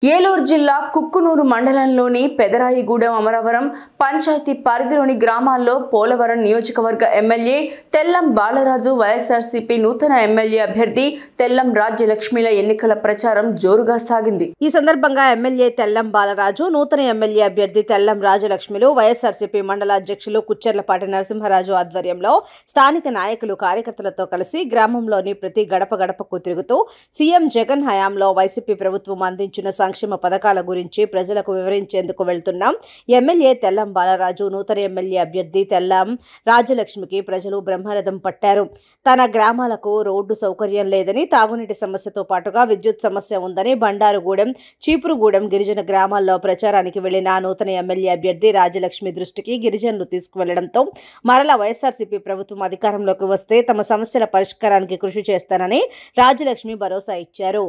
ఏలూరు జిల్లా కుక్కునూరు మండలంలోని పెదరాయిగూడెం అమరవరం పంచాయతీ పరిధిలోని గ్రామాల్లో పోలవరం నియోజకవర్గ ఎమ్మెల్యే తెల్లం బాలరాజు వైఎస్ఆర్సీపీ నూతన ఎమ్మెల్యే అభ్యర్థి తెల్లం రాజ్యలక్ష్మిల ఎన్నికల ప్రచారం జోరుగా సాగింది. ఈ సందర్భంగా ఎమ్మెల్యే తెల్లం బాలరాజు, నూతన ఎమ్మెల్యే అభ్యర్థి తెల్లం రాజలక్ష్మిలు వైఎస్ఆర్సీపీ మండల అధ్యక్షులు కుచ్చెర్లపాటి నరసింహరాజు ఆధ్వర్యంలో స్థానిక నాయకులు, కార్యకర్తలతో కలిసి గ్రామంలోని ప్రతి గడప గడపకు తిరుగుతూ సీఎం జగన్ హయాంలో వైసీపీ ప్రభుత్వం అందించిన సంక్షేమ పథకాల గురించి ప్రజలకు వివరించేందుకు వెళ్తున్నాం. ఎమ్మెల్యే తెల్లం బాలరాజు, నూతన ఎమ్మెల్యే అభ్యర్థి తెల్లం రాజలక్ష్మికి ప్రజలు బ్రహ్మరథం పట్టారు. తన గ్రామాలకు రోడ్డు సౌకర్యం లేదని, తాగునీటి సమస్యతో పాటుగా విద్యుత్ సమస్య ఉందని బండారుగూడెం, చీపురుగూడెం గిరిజన గ్రామాల్లో ప్రచారానికి వెళ్లిన నూతన ఎమ్మెల్యే అభ్యర్థి రాజలక్ష్మి దృష్టికి గిరిజనులు తీసుకువెళ్లడంతో మరలా వైఎస్ఆర్సీపీ ప్రభుత్వం అధికారంలోకి వస్తే తమ సమస్యల పరిష్కారానికి కృషి చేస్తానని రాజలక్ష్మి భరోసా ఇచ్చారు.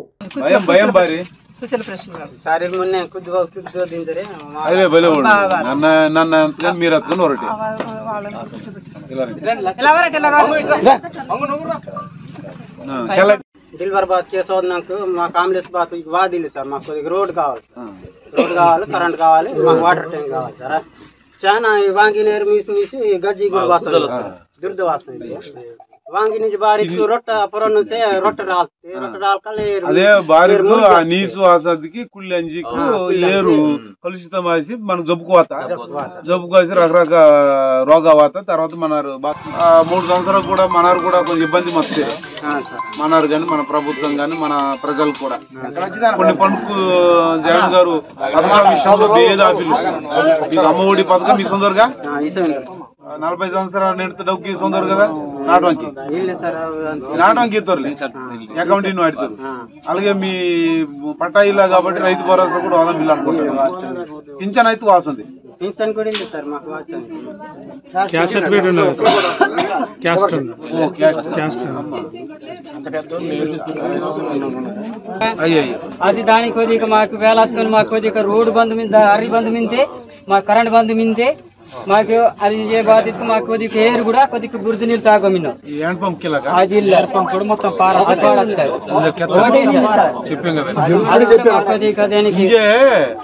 డిల్వర్ బాత్ చేసోదనకు మా కాంగ్రెస్ బాత్ వాదిల్లు సార్. మాకు కొద్దిగా రోడ్ కావాలి, కరెంట్ కావాలి, మాకు వాటర్ ట్యాంక్ కావాలి సార్. చాలా వాంగి నీరు మీసి గజ్జి కూడా వాసన దుర్ద వాసన వాంగి నుంచి బారికి రొట్ట పొరం నుంచి రొట్ట రాల్తే రొట్ట రాలకలే అదే బారికి ఆ నీసు ఆసదికి కుళ్ళి అంజికు ఏరు కలుషితం వేసి మనకు జబ్బుకోసి రకరకాల రోగావాత తర్వాత మనారు 3 సంవత్సరాలు కూడా మనారు కూడా కొంచెం ఇబ్బంది వస్తే మనారు కానీ మన ప్రభుత్వం కానీ మన ప్రజలు కూడా కొన్ని పండుగ జగన్ గారు పథకాల విషయంలో మీకు అమ్మఒడి పథకం ఇస్తుందరుగా 40 సంవత్సరాలు నిండితే డబ్బుకి ఇస్తుందరు కదా నాటంకి ఇస్తారు అకౌంట్ వాడతారు. అలాగే మీ పట్టా ఇల్లా కాబట్టి రైతు భరోసా కూడా వదం బిల్లు అనుకుంటారు. పింఛన్ అయితే వాస్తుంది. పింఛన్ కూడా ఉంది సార్ మాకు. అది దానికి కొద్దిగా మాకు వేలాసుకొని మాకు కొద్దిగా రోడ్డు బంధు మీద అర్రి బంధు మింతే మాకు కరెంట్ బంధు మింతే మాకు అది ఏ బాధితకు మాకు కొద్దిగా ఏరు కూడా కొద్దిగా బురద నీళ్ళు తాగమిన్నాం. అది పంపుడు మొత్తం కొద్దిగా దానికి